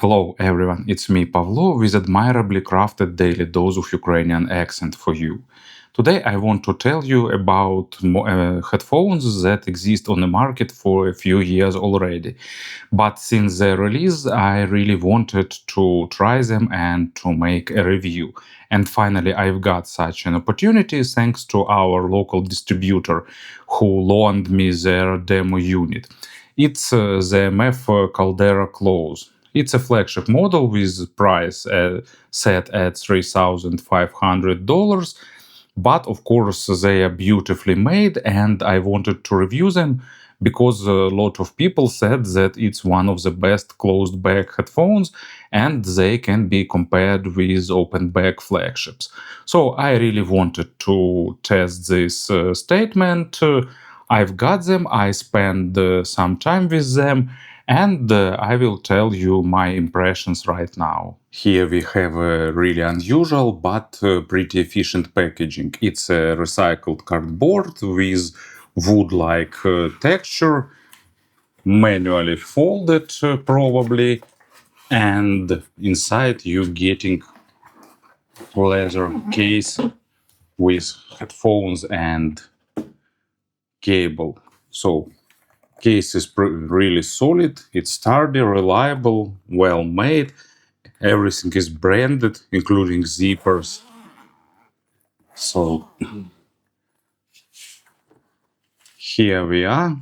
Hello everyone, it's me Pavlo with admirably crafted daily dose of Ukrainian accent for you. Today I want to tell you about headphones that exist on the market for a few years already. But since their release, I really wanted to try them and to make a review. And finally, I've got such an opportunity thanks to our local distributor who loaned me their demo unit. It's the ZMF Caldera Closed. It's a flagship model with price set at $3,500, but of course they are beautifully made and I wanted to review them because a lot of people said that it's one of the best closed back headphones and they can be compared with open back flagships. So I really wanted to test this statement. I've got them, I spent some time with them, and I will tell you my impressions right now. Here we have a really unusual but pretty efficient packaging. It's a recycled cardboard with wood-like texture, manually folded probably, and inside you getting leather case with headphones and cable. So case is really solid, it's sturdy, reliable, well made. Everything is branded, including zippers. So here we are.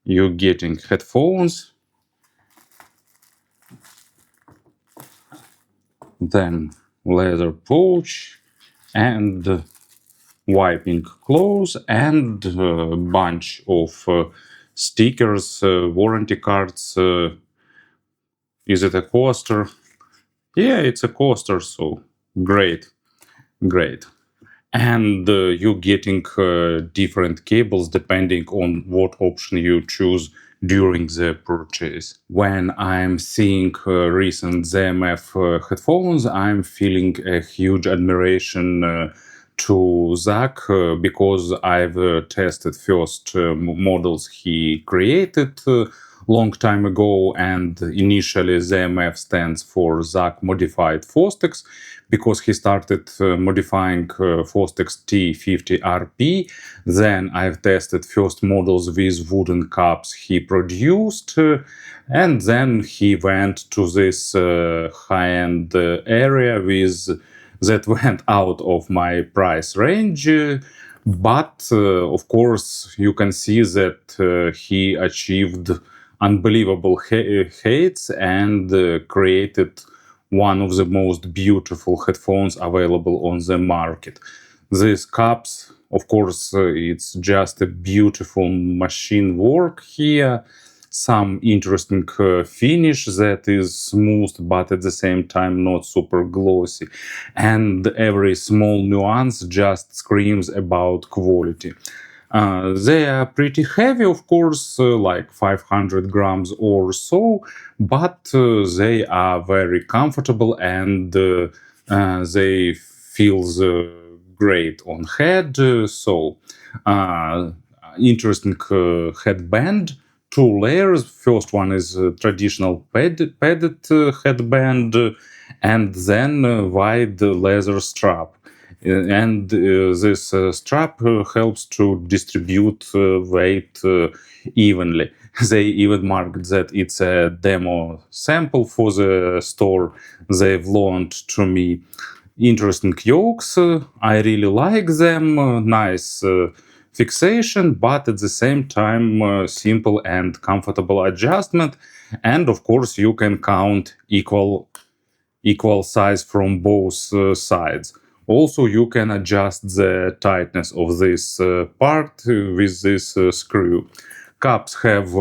You're getting headphones, then leather pouch, and wiping clothes, and a bunch of stickers, warranty cards. Is it a coaster? Yeah, it's a coaster, so great, great. And you're getting different cables depending on what option you choose during the purchase. When I'm seeing recent ZMF headphones, I'm feeling a huge admiration to Zach because I've tested first models he created long time ago, and initially ZMF stands for Zach Modified Fostex because he started modifying Fostex T50RP. Then I've tested first models with wooden cups he produced, and then he went to this high-end area with that went out of my price range. But of course, you can see that he achieved unbelievable heights and created one of the most beautiful headphones available on the market. These cups, of course, it's just a beautiful machine work here. Some interesting finish that is smooth but at the same time not super glossy, and every small nuance just screams about quality. They are pretty heavy, of course, like 500 grams or so, but they are very comfortable and they feel great on head. So interesting headband. Two layers. First one is traditional padded headband, and then wide leather strap. And this strap helps to distribute weight evenly. They even marked that it's a demo sample for the store they've loaned to me. Interesting yokes, I really like them, nice fixation, but at the same time simple and comfortable adjustment. And of course you can count equal size from both sides. Also, you can adjust the tightness of this part with this screw. Cups have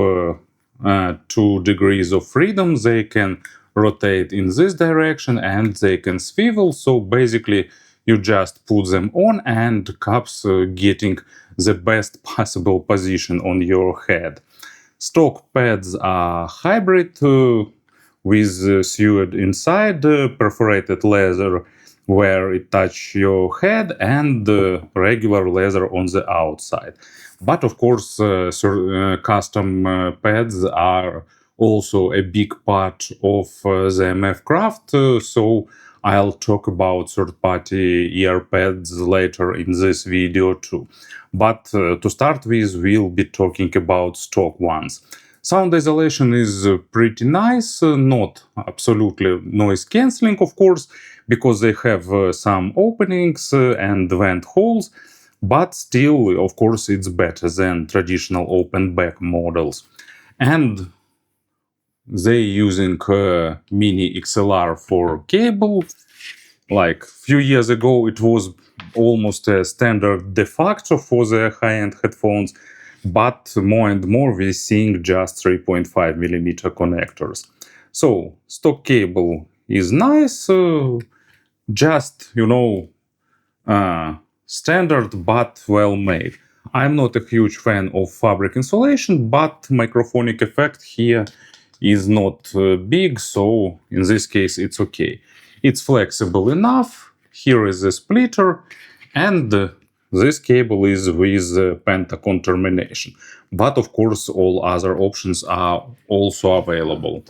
2 degrees of freedom. They can rotate in this direction and they can swivel. So basically, you just put them on and cups getting the best possible position on your head. Stock pads are hybrid with sewed inside, perforated leather where it touch your head, and regular leather on the outside. But of course, custom pads are also a big part of ZMF craft, so I'll talk about third-party earpads later in this video too. But to start with, we'll be talking about stock ones. Sound isolation is pretty nice, not absolutely noise cancelling, of course, because they have some openings and vent holes, but still, of course, it's better than traditional open back models. And they using mini XLR for cable. Like few years ago, it was almost a standard de facto for the high-end headphones, but more and more we're seeing just 3.5 millimeter connectors. So stock cable is nice, just, standard but well made. I'm not a huge fan of fabric insulation, but microphonic effect here is not big, so in this case it's okay. It's flexible enough. Here is a splitter, and this cable is with pentacon termination. But of course all other options are also available.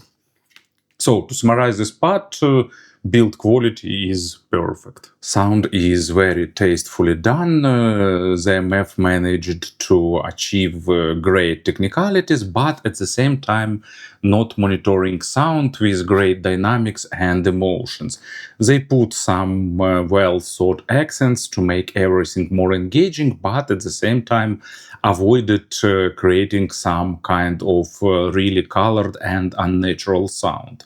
So to summarize this part, build quality is perfect. Sound is very tastefully done. ZMF managed to achieve great technicalities, but at the same time not monitoring sound with great dynamics and emotions. They put some well thought accents to make everything more engaging, but at the same time avoided creating some kind of really colored and unnatural sound.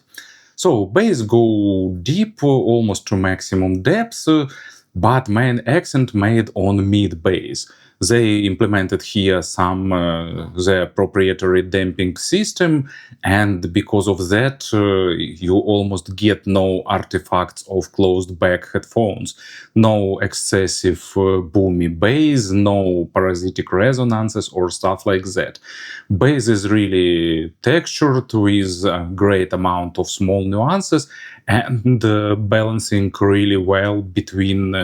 So bass go deep, almost to maximum depth, but main accent made on mid bass. They implemented here some the proprietary damping system, and because of that you almost get no artifacts of closed back headphones, no excessive boomy bass, no parasitic resonances or stuff like that. Bass is really textured with a great amount of small nuances and balancing really well between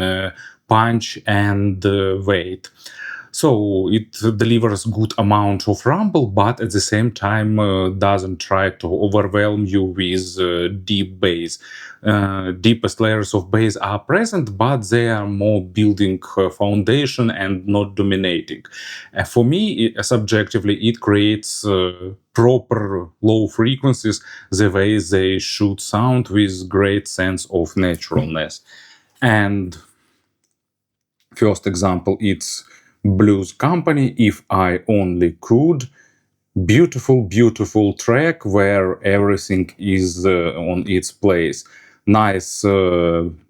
punch and weight. So it delivers good amount of rumble, but at the same time doesn't try to overwhelm you with deep bass. Deepest layers of bass are present, but they are more building foundation and not dominating. For me, subjectively, it creates proper low frequencies, the way they should sound with great sense of naturalness. And first example, it's Blues Company, If I Only Could. Beautiful, beautiful track where everything is on its place. Nice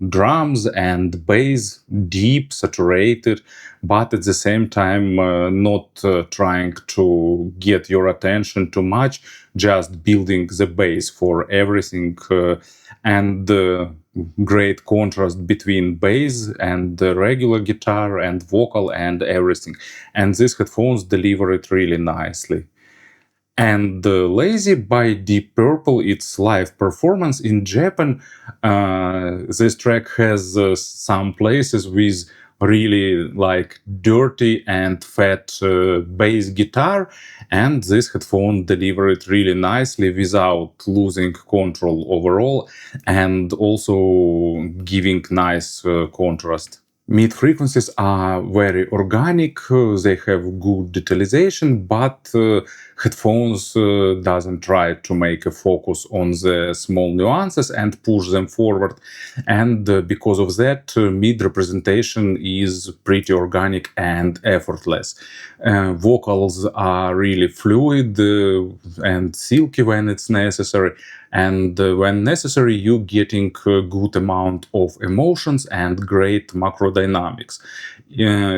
drums and bass, deep, saturated, but at the same time not trying to get your attention too much, just building the bass for everything, and great contrast between bass and the regular guitar and vocal and everything. And these headphones deliver it really nicely. And Lazy by Deep Purple, its live performance in Japan. This track has some places with really like dirty and fat bass guitar, and this headphone delivered it really nicely without losing control overall, and also giving nice contrast. Mid frequencies are very organic, they have good detalization, but headphones doesn't try to make a focus on the small nuances and push them forward. And because of that, mid representation is pretty organic and effortless. Vocals are really fluid and silky when it's necessary. And when necessary, you're getting a good amount of emotions and great macro dynamics.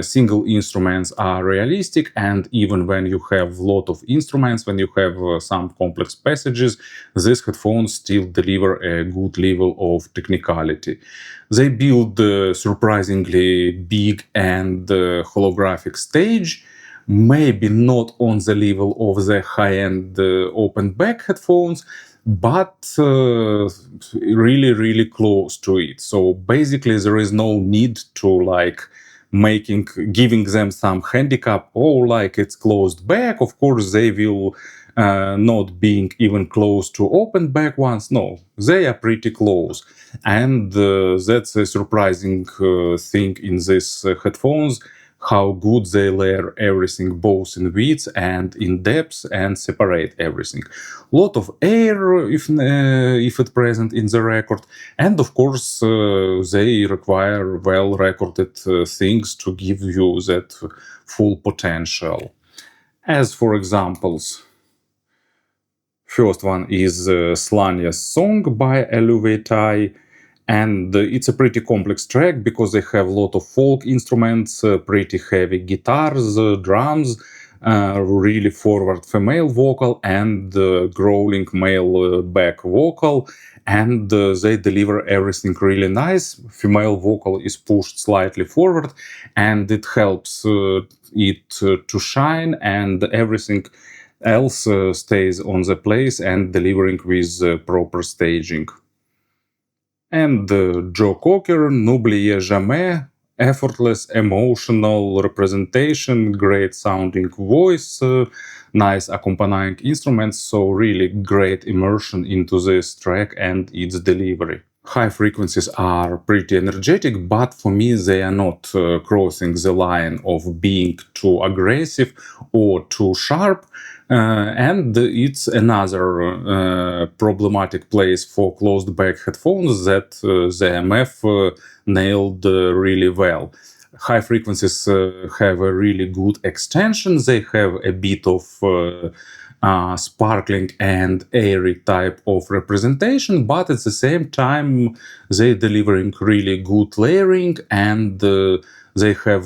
Single instruments are realistic, and even when you have a lot of instruments, when you have some complex passages, these headphones still deliver a good level of technicality. They build surprisingly big and holographic stage, maybe not on the level of the high-end open back headphones, but really, really close to it. So basically there is no need to like giving them some handicap, oh, like it's closed back. Of course they will not being even close to open back ones. No, they are pretty close. And that's a surprising thing in these headphones, how good they layer everything both in width and in depth and separate everything. Lot of air if it's present in the record, and of course they require well recorded things to give you that full potential. As for examples, first one is Slanias song by Eluveitie, and it's a pretty complex track because they have a lot of folk instruments, pretty heavy guitars, drums, really forward female vocal and growling male back vocal, and they deliver everything really nice. Female vocal is pushed slightly forward and it helps it to shine, and everything else stays on the place and delivering with proper staging. And Joe Cocker, N'oubliez jamais, effortless emotional representation, great sounding voice, nice accompanying instruments, so really great immersion into this track and its delivery. High frequencies are pretty energetic, but for me they are not crossing the line of being too aggressive or too sharp. And it's another problematic place for closed back headphones that ZMF nailed really well. High frequencies have a really good extension. They have a bit of sparkling and airy type of representation, but at the same time they delivering really good layering, and they have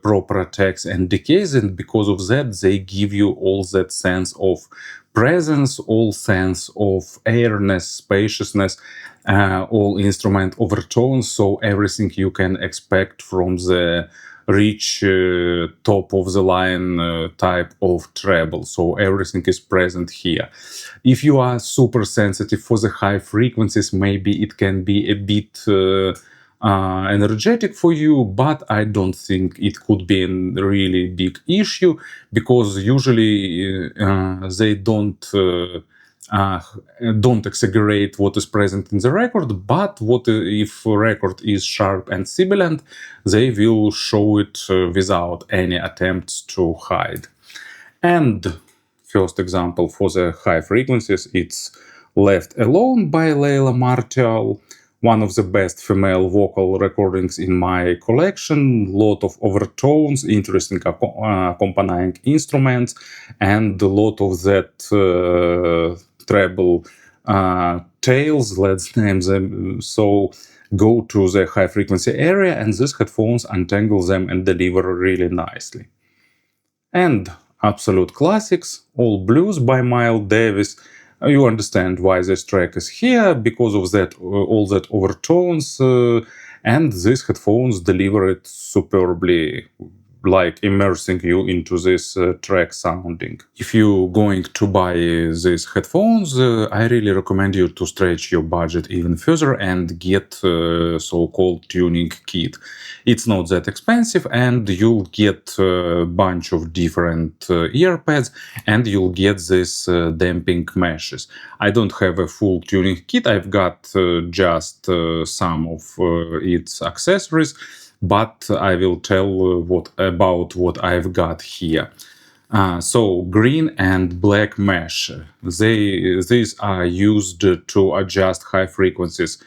proper attacks and decays, and because of that they give you all that sense of presence, all sense of airness, spaciousness, all instrument overtones, so everything you can expect from the rich top of the line type of treble. So everything is present here. If you are super sensitive for the high frequencies, maybe it can be a bit energetic for you, but I don't think it could be a really big issue, because usually they don't exaggerate what is present in the record, but what if record is sharp and sibilant, they will show it without any attempts to hide. And first example for the high frequencies, it's Left Alone by Leïla Martial, one of the best female vocal recordings in my collection. Lot of overtones, interesting accompanying instruments, and a lot of that treble tails, let's name them. So go to the high frequency area and these headphones untangle them and deliver really nicely. And absolute classics, All Blues by Miles Davis. You understand why this track is here, because of that, all that overtones, and these headphones deliver it superbly, like immersing you into this track sounding. If you're going to buy these headphones, I really recommend you to stretch your budget even further and get so-called tuning kit. It's not that expensive, and you'll get a bunch of different ear pads, and you'll get this damping meshes. I don't have a full tuning kit, I've got just some of its accessories, but I will tell about what I've got here. So green and black mesh, these are used to adjust high frequencies.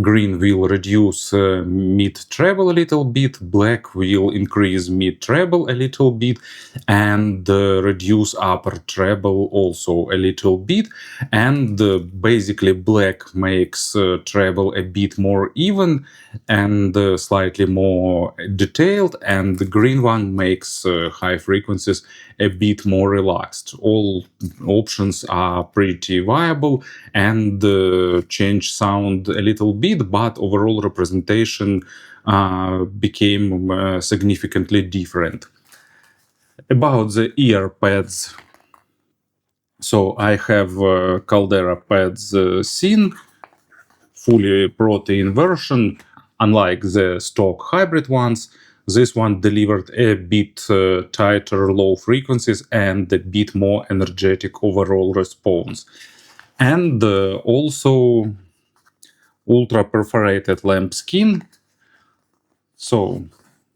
Green will reduce mid treble a little bit, black will increase mid treble a little bit, and reduce upper treble also a little bit. And basically black makes treble a bit more even and slightly more detailed, and the green one makes high frequencies a bit more relaxed. All options are pretty viable and change sound a little bit, but overall representation became significantly different. About the ear pads, so I have Caldera pads Syn, fully protein version. Unlike the stock hybrid ones, This one delivered a bit tighter low frequencies and a bit more energetic overall response. And also ultra perforated lambskin. So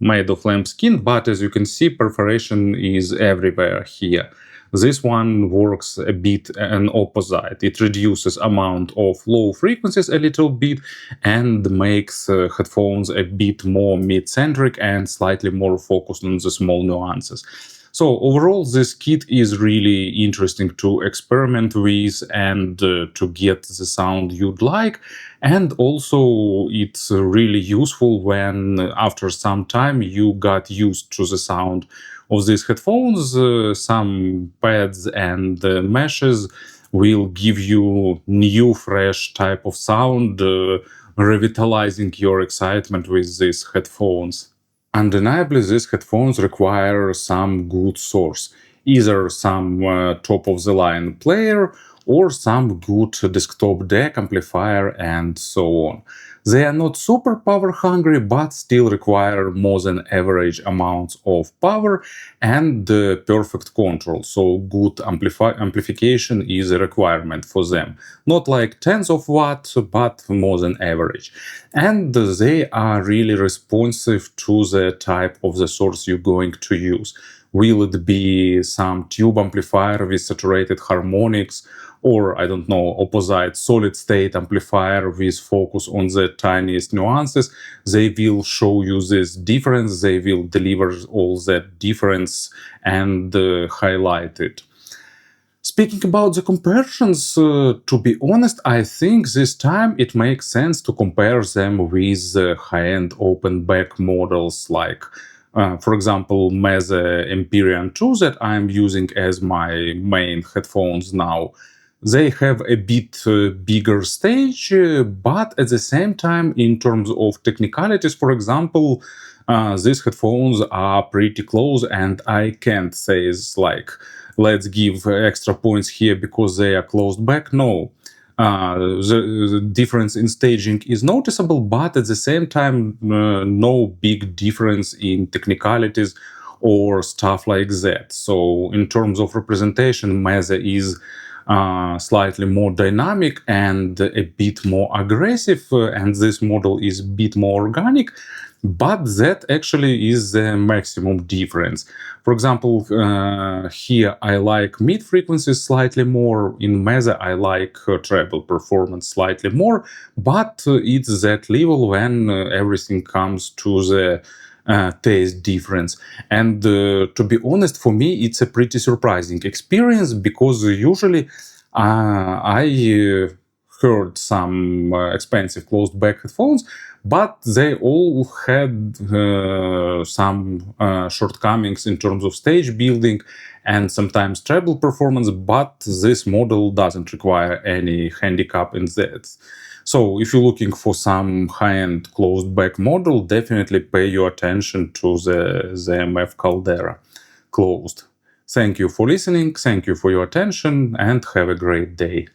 made of lambskin, but as you can see, perforation is everywhere here. This one works a bit an opposite. It reduces amount of low frequencies a little bit and makes headphones a bit more mid-centric and slightly more focused on the small nuances. So overall, this kit is really interesting to experiment with and to get the sound you'd like. And also, it's really useful when after some time you got used to the sound of these headphones. Some pads and meshes will give you new, fresh type of sound, revitalizing your excitement with these headphones. Undeniably, these headphones require some good source, either some top-of-the-line player or some good desktop deck amplifier and so on. They are not super power hungry, but still require more than average amounts of power and perfect control. So good amplification is a requirement for them. Not like tens of watts, but more than average. And they are really responsive to the type of the source you're going to use. Will it be some tube amplifier with saturated harmonics, or I don't know, opposite solid state amplifier with focus on the tiniest nuances? They will show you this difference, they will deliver all that difference and highlight it. Speaking about the comparisons, to be honest, I think this time it makes sense to compare them with high-end open back models like, for example, Meze Empyrean 2 that I'm using as my main headphones now. They have a bit bigger stage, but at the same time, in terms of technicalities, for example, these headphones are pretty close, and I can't say it's like, let's give extra points here because they are closed back. No. The difference in staging is noticeable, but at the same time, no big difference in technicalities or stuff like that. So in terms of representation, Meze is slightly more dynamic and a bit more aggressive, and this model is a bit more organic, but that actually is the maximum difference. For example, here I like mid frequencies slightly more. In Meze I like treble performance slightly more, but it's that level when everything comes to the taste difference. And to be honest, for me it's a pretty surprising experience, because usually I heard some expensive closed back headphones, but they all had some shortcomings in terms of stage building and sometimes treble performance, but this model doesn't require any handicap in that. So if you're looking for some high-end closed back model, definitely pay your attention to the ZMF Caldera Closed. Thank you for listening, thank you for your attention, and have a great day.